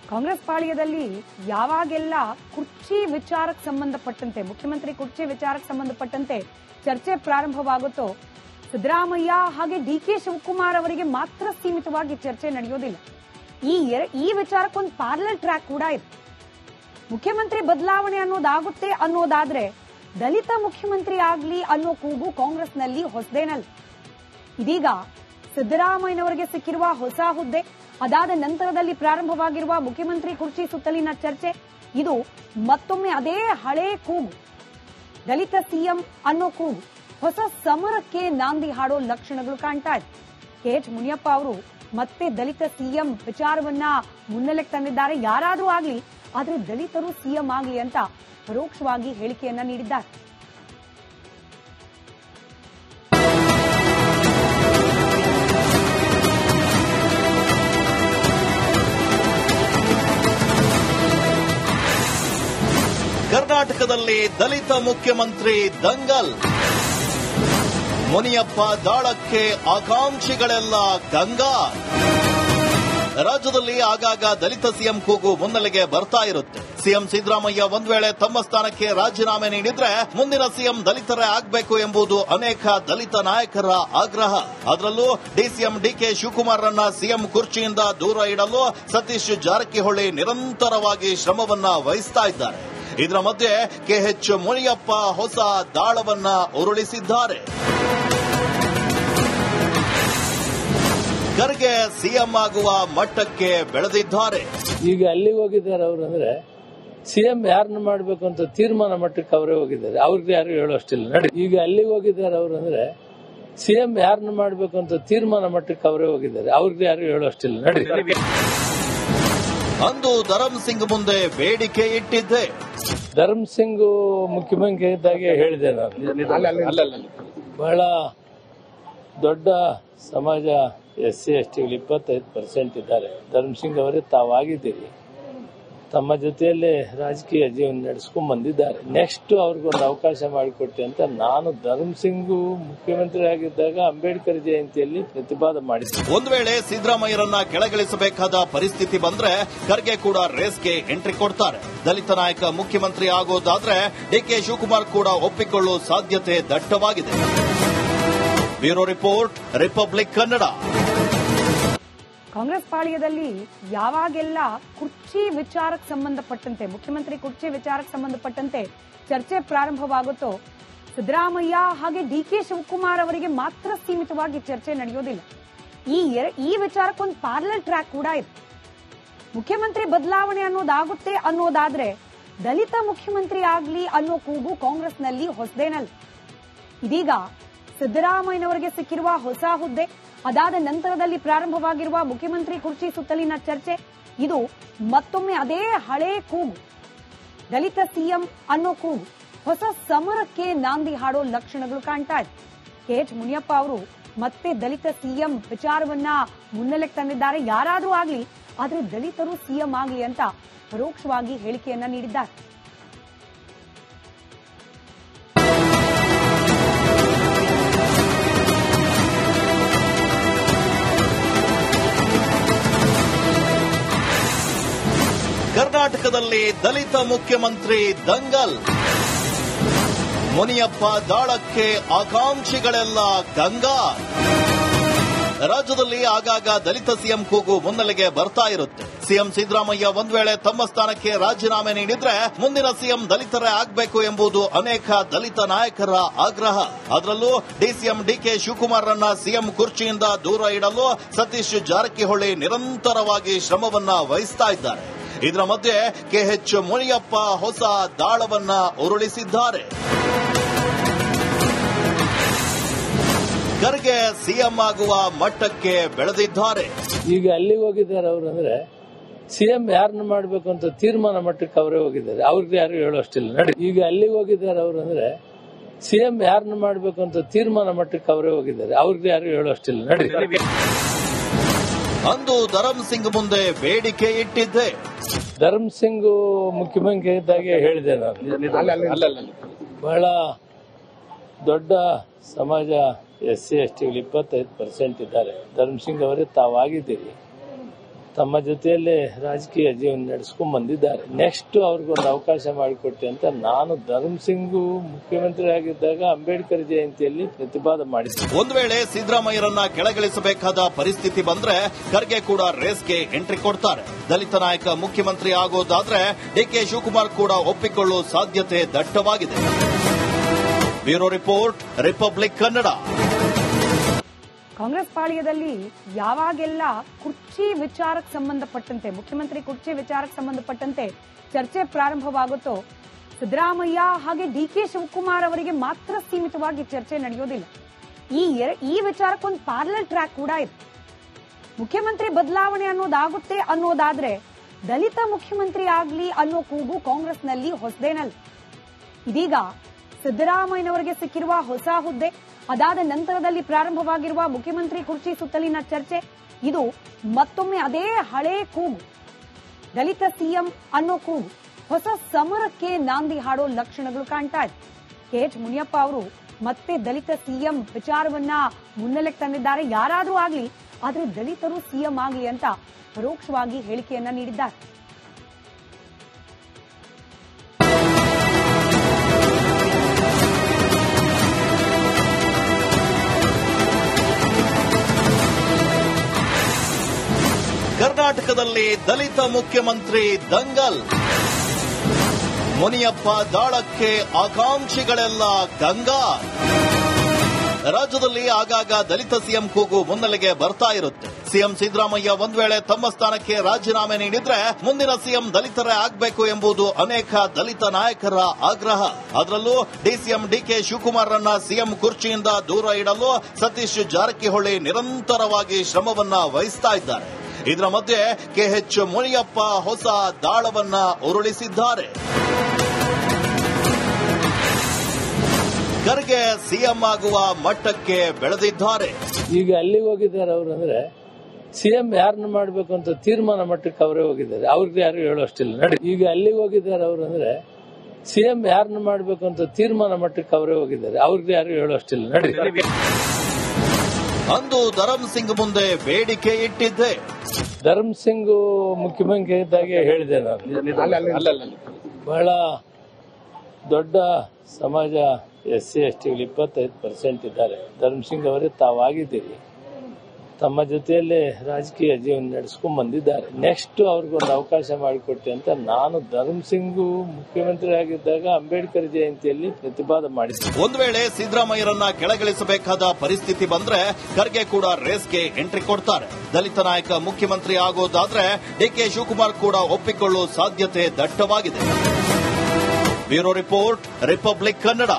ಕಾಂಗ್ರೆಸ್ ಪಾಳ್ಯದಲ್ಲಿ ಯಾವಾಗೆಲ್ಲ ಕುರ್ಚಿ ವಿಚಾರಕ್ಕೆ ಸಂಬಂಧಪಟ್ಟಂತೆ ಮುಖ್ಯಮಂತ್ರಿ ಕುರ್ಚಿ ವಿಚಾರಕ್ಕೆ ಸಂಬಂಧಪಟ್ಟಂತೆ ಚರ್ಚೆ ಪ್ರಾರಂಭವಾಗುತ್ತೋ ಸಿದ್ದರಾಮಯ್ಯ ಹಾಗೆ ಡಿಕೆ ಶಿವಕುಮಾರ್ ಅವರಿಗೆ ಮಾತ್ರ ಸೀಮಿತವಾಗಿ ಚರ್ಚೆ ನಡೆಯೋದಿಲ್ಲ. ಈ ವಿಚಾರಕ್ಕೊಂದು ಪ್ಯಾರಲಲ್ ಟ್ರ್ಯಾಕ್ ಕೂಡ ಇದೆ. ಮುಖ್ಯಮಂತ್ರಿ ಬದಲಾವಣೆ ಅನ್ನೋದಾಗುತ್ತೆ ಅನ್ನೋದಾದ್ರೆ ದಲಿತ ಮುಖ್ಯಮಂತ್ರಿ ಆಗ್ಲಿ ಅನ್ನೋ ಕೂಗು ಕಾಂಗ್ರೆಸ್ನಲ್ಲಿ ಹೊಸದೇನಲ್ಲ. ಇದೀಗ ಸಿದ್ದರಾಮಯ್ಯನವರಿಗೆ ಸಿಕ್ಕಿರುವ ಹೊಸ ಹುದ್ದೆ, ಅದಾದ ನಂತರದಲ್ಲಿ ಪ್ರಾರಂಭವಾಗಿರುವ ಮುಖ್ಯಮಂತ್ರಿ ಕುರ್ಚಿ ಸುತ್ತಲಿನ ಚರ್ಚೆ, ಇದು ಮತ್ತೊಮ್ಮೆ ಅದೇ ಹಳೆ ಕೂಗು, ದಲಿತ ಸಿಎಂ ಅನ್ನೋ ಕೂಗು ಹೊಸ ಸಮರಕ್ಕೆ ನಾಂದಿ ಹಾಡೋ ಲಕ್ಷಣಗಳು ಕಾಣ್ತಾ ಇದೆ. KH ಮುನಿಯಪ್ಪ ಅವರು ಮತ್ತೆ ದಲಿತ ಸಿಎಂ ವಿಚಾರವನ್ನ ಮುನ್ನೆಲೆಗೆ ತಂದಿದ್ದಾರೆ. ಯಾರಾದ್ರೂ ಆಗ್ಲಿ, ಆದ್ರೆ ದಲಿತರು ಸಿಎಂ ಆಗ್ಲಿ ಅಂತ ಪರೋಕ್ಷವಾಗಿ ಹೇಳಿಕೆಯನ್ನ ನೀಡಿದ್ದಾರೆ. ಕರ್ನಾಟಕದಲ್ಲಿ ದಲಿತ ಮುಖ್ಯಮಂತ್ರಿ ದಂಗಲ್, ಮುನಿಯಪ್ಪ ದಾಳಕ್ಕೆ ಆಕಾಂಕ್ಷಿಗಳೆಲ್ಲ ಗಂಗಾ. ರಾಜ್ಯದಲ್ಲಿ ಆಗಾಗ ದಲಿತ ಸಿಎಂ ಕೂಗು ಮುನ್ನೆಲೆಗೆ ಬರ್ತಾ ಇರುತ್ತೆ. ಸಿಎಂ ಸಿದ್ದರಾಮಯ್ಯ ಒಂದ್ ವೇಳೆ ತಮ್ಮ ಸ್ಥಾನಕ್ಕೆ ರಾಜೀನಾಮೆ ನೀಡಿದ್ರೆ ಮುಂದಿನ ಸಿಎಂ ದಲಿತರೇ ಆಗಬೇಕು ಎಂಬುದು ಅನೇಕ ದಲಿತ ನಾಯಕರ ಆಗ್ರಹ. ಅದರಲ್ಲೂ ಡಿಸಿಎಂ ಡಿಕೆ ಶಿವಕುಮಾರ್ ರನ್ನ ಸಿಎಂ ಕುರ್ಚಿಯಿಂದ ದೂರ ಇಡಲು ಸತೀಶ್ ಜಾರಕಿಹೊಳಿ ನಿರಂತರವಾಗಿ ಶ್ರಮವನ್ನ ವಹಿಸ್ತಾ ಇದ್ದಾರೆ. ಇದರ ಮಧ್ಯೆ KH ಮುನಿಯಪ್ಪ ಹೊಸ ದಾಳವನ್ನ ಉರುಳಿಸಿದ್ದಾರೆ. ಖರ್ಗೆ ಸಿಎಂ ಆಗುವ ಮಟ್ಟಕ್ಕೆ ಬೆಳೆದಿದ್ದಾರೆ. ಈಗ ಅಲ್ಲಿಗೆ ಹೋಗಿದ್ದಾರೆ ಅವರು, ಅಂದ್ರೆ ಸಿಎಂ ಯಾರನ್ನ ಮಾಡಬೇಕು ಅಂತ ತೀರ್ಮಾನ ಮಟ್ಟಕ್ಕೆ ಅವರೇ ಹೋಗಿದ್ದಾರೆ. ಅವ್ರಿಗೆ ಯಾರು ಹೇಳೋಷ್ಟಿಲ್ಲ. ನಡಿ, ಈಗ ಅಲ್ಲಿಗೆ ಹೋಗಿದ್ದಾರೆ ಅವರು, ಅಂದ್ರೆ ಸಿಎಂ ಯಾರನ್ನ ಮಾಡಬೇಕು ಅಂತ ತೀರ್ಮಾನ ಮಟ್ಟಕ್ಕೆ ಅವರೇ ಹೋಗಿದ್ದಾರೆ. ಅವ್ರಿಗೆ ಯಾರು ಹೇಳೋಷ್ಟಿಲ್ಲ. ನಡಿ. ಅಂದು ಧರಮ್ ಸಿಂಗ್ ಮುಂದೆ ಬೇಡಿಕೆ ಇಟ್ಟಿದ್ದೆ. ಧರಮ್ ಸಿಂಗ್ ಮುಖ್ಯಮಂತ್ರಿ ಇದ್ದಾಗೆ ಹೇಳಿದೆ ನಾನು. ಬಹಳ ದೊಡ್ಡ ಸಮಾಜ SC STಗಳು 25% ಇದ್ದಾರೆ. ಧರಮ್ ಸಿಂಗ್ ಅವರೇ ತಾವಾಗಿದ್ದೀರಿ, ತಮ್ಮ ಜೊತೆಯಲ್ಲೇ ರಾಜಕೀಯ ಜೀವನ ನಡೆಸ್ಕೊಂಡ್ ಬಂದಿದ್ದಾರೆ. ನೆಕ್ಸ್ಟ್ ಅವ್ರಿಗೊಂದು ಅವಕಾಶ ಮಾಡಿಕೊಟ್ಟೆ ಅಂತ ನಾನು ಧರಮ್ ಸಿಂಗ್ ಮುಖ್ಯಮಂತ್ರಿ ಆಗಿದ್ದಾಗ ಅಂಬೇಡ್ಕರ್ ಜಯಂತಿಯಲ್ಲಿ ಪ್ರತಿಪಾದನೆ ಮಾಡಿದ್ದೆ. ಒಂದು ವೇಳೆ ಸಿದ್ದರಾಮಯ್ಯರನ್ನ ಕೆಳಗಿಳಿಸಬೇಕಾದ ಪರಿಸ್ಥಿತಿ ಬಂದ್ರೆ ಖರ್ಗೆ ಕೂಡ ರೇಸ್ಗೆ ಎಂಟ್ರಿ ಕೊಡ್ತಾರೆ. ದಲಿತ ನಾಯಕ ಮುಖ್ಯಮಂತ್ರಿ ಆಗೋದಾದ್ರೆ DK ಶಿವಕುಮಾರ್ ಕೂಡ ಒಪ್ಪಿಕೊಳ್ಳುವ ಸಾಧ್ಯತೆ ದಟ್ಟವಾಗಿದೆ. Bureau report, Republic Kannada. Congress ಪಾಳ್ಯದಲ್ಲಿ ಯಾವಾಗೆಲ್ಲ ಕುರ್ಚಿ ವಿಚಾರಕ್ಕೆ ಸಂಬಂಧಪಟ್ಟಂತೆ ಮುಖ್ಯಮಂತ್ರಿ ಕುರ್ಚಿ ವಿಚಾರಕ್ಕೆ ಸಂಬಂಧಪಟ್ಟಂತೆ ಚರ್ಚೆ ಪ್ರಾರಂಭವಾಗುತ್ತೋ ಸಿದ್ದರಾಮಯ್ಯ ಹಾಗೆ ಡಿಕೆ ಶಿವಕುಮಾರ್ ಅವರಿಗೆ ಮಾತ್ರ ಸೀಮಿತವಾಗಿ ಚರ್ಚೆ ನಡೆಯೋದಿಲ್ಲ. ಈ ವಿಚಾರಕ್ಕೊಂದು ಪ್ಯಾರಲಲ್ ಟ್ರ್ಯಾಕ್ ಕೂಡ ಇದೆ. ಮುಖ್ಯಮಂತ್ರಿ ಬದಲಾವಣೆ ಅನ್ನೋದಾಗುತ್ತೆ ಅನ್ನೋದಾದ್ರೆ ದಲಿತ ಮುಖ್ಯಮಂತ್ರಿ ಆಗ್ಲಿ ಅನ್ನೋ ಕೂಗು ಕಾಂಗ್ರೆಸ್ನಲ್ಲಿ ಹೊಸದೇನಲ್ಲ. ಇದೀಗ ಸಿದ್ದರಾಮಯ್ಯನವರಿಗೆ ಸಿಕ್ಕಿರುವ ಹೊಸ ಹುದ್ದೆ, ಅದಾದ ನಂತರದಲ್ಲಿ ಪ್ರಾರಂಭವಾಗಿರುವ ಮುಖ್ಯಮಂತ್ರಿ ಕುರ್ಚಿ ಸುತ್ತಲಿನ ಚರ್ಚೆ, ಇದು ಮತ್ತೊಮ್ಮೆ ಅದೇ ಹಳೆ ಕೂಗು, ದಲಿತ ಸಿಎಂ ಅನ್ನೋ ಕೂಗು ಹೊಸ ಸಮರಕ್ಕೆ ನಾಂದಿ ಹಾಡೋ ಲಕ್ಷಣಗಳು ಕಾಣ್ತಾ ಇದೆ. KH ಮುನಿಯಪ್ಪ ಅವರು ಮತ್ತೆ ದಲಿತ ಸಿಎಂ ವಿಚಾರವನ್ನ ಮುನ್ನೆಲೆಗೆ ತಂದಿದ್ದಾರೆ. ಯಾರಾದ್ರೂ ಆಗ್ಲಿ, ಆದ್ರೆ ದಲಿತರು ಸಿಎಂ ಆಗ್ಲಿ ಅಂತ ಪರೋಕ್ಷವಾಗಿ ಹೇಳಿಕೆಯನ್ನ ನೀಡಿದ್ದಾರೆ. ಕರ್ನಾಟಕದಲ್ಲಿ ದಲಿತ ಮುಖ್ಯಮಂತ್ರಿ ದಂಗಲ್, ಮುನಿಯಪ್ಪ ದಾಳಕ್ಕೆ ಆಕಾಂಕ್ಷಿಗಳೆಲ್ಲ ಗಂಗಾ. ರಾಜ್ಯದಲ್ಲಿ ಆಗಾಗ ದಲಿತ ಸಿಎಂ ಕೂಗು ಮುನ್ನೆಲೆಗೆ ಬರ್ತಾ ಇರುತ್ತೆ. ಸಿಎಂ ಸಿದ್ದರಾಮಯ್ಯ ಒಂದ್ ವೇಳೆ ತಮ್ಮ ಸ್ಥಾನಕ್ಕೆ ರಾಜೀನಾಮೆ ನೀಡಿದ್ರೆ ಮುಂದಿನ ಸಿಎಂ ದಲಿತರೇ ಆಗಬೇಕು ಎಂಬುದು ಅನೇಕ ದಲಿತ ನಾಯಕರ ಆಗ್ರಹ. ಅದರಲ್ಲೂ ಡಿಸಿಎಂ ಡಿಕೆ ಶಿವಕುಮಾರ್ ರನ್ನ ಸಿಎಂ ಕುರ್ಚಿಯಿಂದ ದೂರ ಇಡಲು ಸತೀಶ್ ಜಾರಕಿಹೊಳಿ ನಿರಂತರವಾಗಿ ಶ್ರಮವನ್ನ ವಹಿಸ್ತಾ ಇದ್ದಾರೆ. ಇದರ ಮಧ್ಯೆ KH ಮುನಿಯಪ್ಪ ಹೊಸ ದಾಳವನ್ನ ಉರುಳಿಸಿದ್ದಾರೆ. ಖರ್ಗೆ ಸಿಎಂ ಆಗುವ ಮಟ್ಟಕ್ಕೆ ಬೆಳೆದಿದ್ದಾರೆ. ಈಗ ಅಲ್ಲಿಗೆ ಹೋಗಿದ್ದಾರೆ ಅವರು, ಅಂದ್ರೆ ಸಿಎಂ ಯಾರನ್ನ ಮಾಡಬೇಕು ಅಂತ ತೀರ್ಮಾನ ಮಟ್ಟಕ್ಕೆ ಅವರೇ ಹೋಗಿದ್ದಾರೆ. ಅವ್ರಿಗೆ ಯಾರು ಹೇಳೋಷ್ಟಿಲ್ಲ. ನಡಿ, ಈಗ ಅಲ್ಲಿಗೆ ಹೋಗಿದ್ದಾರೆ ಅವರು, ಅಂದ್ರೆ ಸಿಎಂ ಯಾರನ್ನ ಮಾಡಬೇಕು ಅಂತ ತೀರ್ಮಾನ ಮಟ್ಟಕ್ಕೆ ಅವರೇ ಹೋಗಿದ್ದಾರೆ. ಅವ್ರಿಗೆ ಯಾರು ಹೇಳೋಷ್ಟಿಲ್ಲ. ನಡಿ. ಅಂದು ಧರಮ್ ಸಿಂಗ್ ಮುಂದೆ ಬೇಡಿಕೆ ಇಟ್ಟಿದ್ದೆ. ಧರಮ್ ಸಿಂಗ್ ಮುಖ್ಯಮಂತ್ರಿ ಇದ್ದಾಗೆ ಹೇಳಿದೆ ನಾನು. ಬಹಳ ದೊಡ್ಡ ಸಮಾಜ SC STಗಳು 25% ಇದ್ದಾರೆ. ಧರಮ್ ಸಿಂಗ್ ಅವರೇ ತಾವಾಗಿದ್ದೀರಿ, ತಮ್ಮ ಜೊತೆಯಲ್ಲೇ ರಾಜಕೀಯ ಜೀವನ ನಡೆಸ್ಕೊಂಡ್ ಬಂದಿದ್ದಾರೆ. ನೆಕ್ಸ್ಟ್ ಅವ್ರಿಗೊಂದು ಅವಕಾಶ ಮಾಡಿಕೊಟ್ಟೆ ಅಂತ ನಾನು ಧರ್ಮಸಿಂಗ್ ಮುಖ್ಯಮಂತ್ರಿ ಆಗಿದ್ದಾಗ ಅಂಬೇಡ್ಕರ್ ಜಯಂತಿಯಲ್ಲಿ ಪ್ರತಿಪಾದನೆ ಮಾಡಿದ್ದೆ. ಒಂದು ವೇಳೆ ಸಿದ್ದರಾಮಯ್ಯರನ್ನ ಕೆಳಗಿಳಿಸಬೇಕಾದ ಪರಿಸ್ಥಿತಿ ಬಂದ್ರೆ ಖರ್ಗೆ ಕೂಡ ರೇಸ್ಗೆ ಎಂಟ್ರಿ ಕೊಡ್ತಾರೆ. ದಲಿತ ನಾಯಕ ಮುಖ್ಯಮಂತ್ರಿ ಆಗೋದಾದ್ರೆ ಡಿಕೆ ಶಿವಕುಮಾರ್ ಕೂಡ ಒಪ್ಪಿಕೊಳ್ಳುವ ಸಾಧ್ಯತೆ ದಟ್ಟವಾಗಿದೆ. Bureau report, Republic Kannada. Congress ಪಾಳ್ಯದಲ್ಲಿ ಯಾವಾಗೆಲ್ಲ ಕುರ್ಚಿ ವಿಚಾರಕ್ಕೆ ಸಂಬಂಧಪಟ್ಟಂತೆ, ಮುಖ್ಯಮಂತ್ರಿ ಕುರ್ಚಿ ವಿಚಾರಕ್ಕೆ ಸಂಬಂಧಪಟ್ಟಂತೆ ಚರ್ಚೆ ಪ್ರಾರಂಭವಾಗುತ್ತೋ ಸಿದ್ದರಾಮಯ್ಯ ಹಾಗೆ ಡಿಕೆ ಶಿವಕುಮಾರ್ ಅವರಿಗೆ ಮಾತ್ರ ಸೀಮಿತವಾಗಿ ಚರ್ಚೆ ನಡೆಯೋದಿಲ್ಲ. ಈ ವಿಚಾರಕ್ಕೊಂದು ಪ್ಯಾರಲಲ್ ಟ್ರ್ಯಾಕ್ ಕೂಡ ಇದೆ. ಮುಖ್ಯಮಂತ್ರಿ ಬದಲಾವಣೆ ಅನ್ನೋದಾಗುತ್ತೆ ಅನ್ನೋದಾದ್ರೆ ದಲಿತ ಮುಖ್ಯಮಂತ್ರಿ ಆಗ್ಲಿ ಅನ್ನೋ ಕೂಗು ಕಾಂಗ್ರೆಸ್ನಲ್ಲಿ ಹೊಸದೇನಲ್ಲ. ಇದೀಗ ಸಿದ್ದರಾಮಯ್ಯನವರಿಗೆ ಸಿಕ್ಕಿರುವ ಹೊಸ ಹುದ್ದೆ, ಅದಾದ ನಂತರದಲ್ಲಿ ಪ್ರಾರಂಭವಾಗಿರುವ ಮುಖ್ಯಮಂತ್ರಿ ಕುರ್ಚಿ ಸುತ್ತಲಿನ ಚರ್ಚೆ, ಇದು ಮತ್ತೊಮ್ಮೆ ಅದೇ ಹಳೇ ಕೂಗು, ದಲಿತ ಸಿಎಂ ಅನ್ನೋ ಕೂಗು ಹೊಸ ಸಮರಕ್ಕೆ ನಾಂದಿ ಹಾಡೋ ಲಕ್ಷಣಗಳು ಕಾಣ್ತಾ ಇದೆ. KH ಮುನಿಯಪ್ಪ ಅವರು ಮತ್ತೆ ದಲಿತ ಸಿಎಂ ವಿಚಾರವನ್ನ ಮುನ್ನೆಲೆಗೆ ತಂದಿದ್ದಾರೆ. ಯಾರಾದ್ರೂ ಆಗ್ಲಿ, ಆದ್ರೆ ದಲಿತರು ಸಿಎಂ ಆಗ್ಲಿ ಅಂತ ಪರೋಕ್ಷವಾಗಿ ಹೇಳಿಕೆಯನ್ನ ನೀಡಿದ್ದಾರೆ. ಕರ್ನಾಟಕದಲ್ಲಿ ದಲಿತ ಮುಖ್ಯಮಂತ್ರಿ ದಂಗಲ್. ಮುನಿಯಪ್ಪ ದಾಳಕ್ಕೆ ಆಕಾಂಕ್ಷಿಗಳೆಲ್ಲ ಗಂಗಾರ್. ರಾಜ್ಯದಲ್ಲಿ ಆಗಾಗ ದಲಿತ ಸಿಎಂ ಕೂಗು ಮುನ್ನೆಲೆಗೆ ಬರ್ತಾ ಇರುತ್ತೆ. ಸಿಎಂ ಸಿದ್ದರಾಮಯ್ಯ ಒಂದ್ ವೇಳೆ ತಮ್ಮ ಸ್ಥಾನಕ್ಕೆ ರಾಜೀನಾಮೆ ನೀಡಿದ್ರೆ ಮುಂದಿನ ಸಿಎಂ ದಲಿತರೇ ಆಗಬೇಕು ಎಂಬುದು ಅನೇಕ ದಲಿತ ನಾಯಕರ ಆಗ್ರಹ. ಅದರಲ್ಲೂ ಡಿಸಿಎಂ ಡಿಕೆ ಶಿವಕುಮಾರ್ರನ್ನ ಸಿಎಂ ಕುರ್ಚಿಯಿಂದ ದೂರ ಇಡಲು ಸತೀಶ್ ಜಾರಕಿಹೊಳಿ ನಿರಂತರವಾಗಿ ಶ್ರಮವನ್ನ ವಹಿಸ್ತಾ ಇದ್ದಾರೆ. ಇದರ ಮಧ್ಯೆ KH ಮುನಿಯಪ್ಪ ಹೊಸ ದಾಳವನ್ನ ಉರುಳಿಸಿದ್ದಾರೆ. ಖರ್ಗೆ ಸಿಎಂ ಆಗುವ ಮಟ್ಟಕ್ಕೆ ಬೆಳೆದಿದ್ದಾರೆ. ಈಗ ಅಲ್ಲಿಗೆ ಹೋಗಿದ್ದಾರೆ ಅವರು, ಅಂದ್ರೆ ಸಿಎಂ ಯಾರನ್ನ ಮಾಡಬೇಕು ಅಂತ ತೀರ್ಮಾನ ಮಟ್ಟಕ್ಕೆ ಅವರೇ ಹೋಗಿದ್ದಾರೆ. ಅವ್ರಿಗೆ ಯಾರು ಹೇಳೋಷ್ಟಿಲ್ಲ. ನಡಿ, ಈಗ ಅಲ್ಲಿಗೆ ಹೋಗಿದ್ದಾರೆ ಅವರು, ಅಂದ್ರೆ ಸಿಎಂ ಯಾರನ್ನ ಮಾಡಬೇಕು ಅಂತ ತೀರ್ಮಾನ ಮಟ್ಟಕ್ಕೆ ಅವರೇ ಹೋಗಿದ್ದಾರೆ. ಅವ್ರಿಗೆ ಯಾರು ಹೇಳೋಷ್ಟಿಲ್ಲ. ನಡಿ. ಅಂದು ಧರ್ಮಸಿಂಗ್ ಮುಂದೆ ಬೇಡಿಕೆ ಇಟ್ಟಿದ್ದೆ. ಧರ್ಮಸಿಂಗ್ ಮುಖ್ಯಮಂತ್ರಿ ಇದ್ದಾಗೆ ಹೇಳಿದೆ ನಾನು. ಬಹಳ ದೊಡ್ಡ ಸಮಾಜ SC ST 25% ಇದ್ದಾರೆ. ಧರ್ಮಸಿಂಗ್ ಅವರೇ ತಾವಾಗಿದ್ದೀರಿ. ತಮ್ಮ ಜೊತೆಯಲ್ಲೇ ರಾಜಕೀಯ ಜೀವನ ನಡೆಸ್ಕೊಂಡ್ ಬಂದಿದ್ದಾರೆ. ನೆಕ್ಸ್ಟ್ ಅವ್ರಿಗೊಂದು ಅವಕಾಶ ಮಾಡಿಕೊಟ್ಟೆ ಅಂತ ನಾನು ಧರ್ಮಸಿಂಗ್ ಮುಖ್ಯಮಂತ್ರಿ ಆಗಿದ್ದಾಗ ಅಂಬೇಡ್ಕರ್ ಜಯಂತಿಯಲ್ಲಿ ಪ್ರತಿಪಾದನೆ ಮಾಡಿದ್ದೆ. ಒಂದು ವೇಳೆ ಸಿದ್ದರಾಮಯ್ಯರನ್ನ ಕೆಳಗಿಳಿಸಬೇಕಾದ ಪರಿಸ್ಥಿತಿ ಬಂದ್ರೆ ಖರ್ಗೆ ಕೂಡ ರೇಸ್ಗೆ ಎಂಟ್ರಿ ಕೊಡ್ತಾರೆ. ದಲಿತ ನಾಯಕ ಮುಖ್ಯಮಂತ್ರಿ ಆಗೋದಾದ್ರೆ ಡಿಕೆ ಶಿವಕುಮಾರ್ ಕೂಡ ಒಪ್ಪಿಕೊಳ್ಳುವ ಸಾಧ್ಯತೆ ದಟ್ಟವಾಗಿದೆ. Bureau report, Republic Kannada.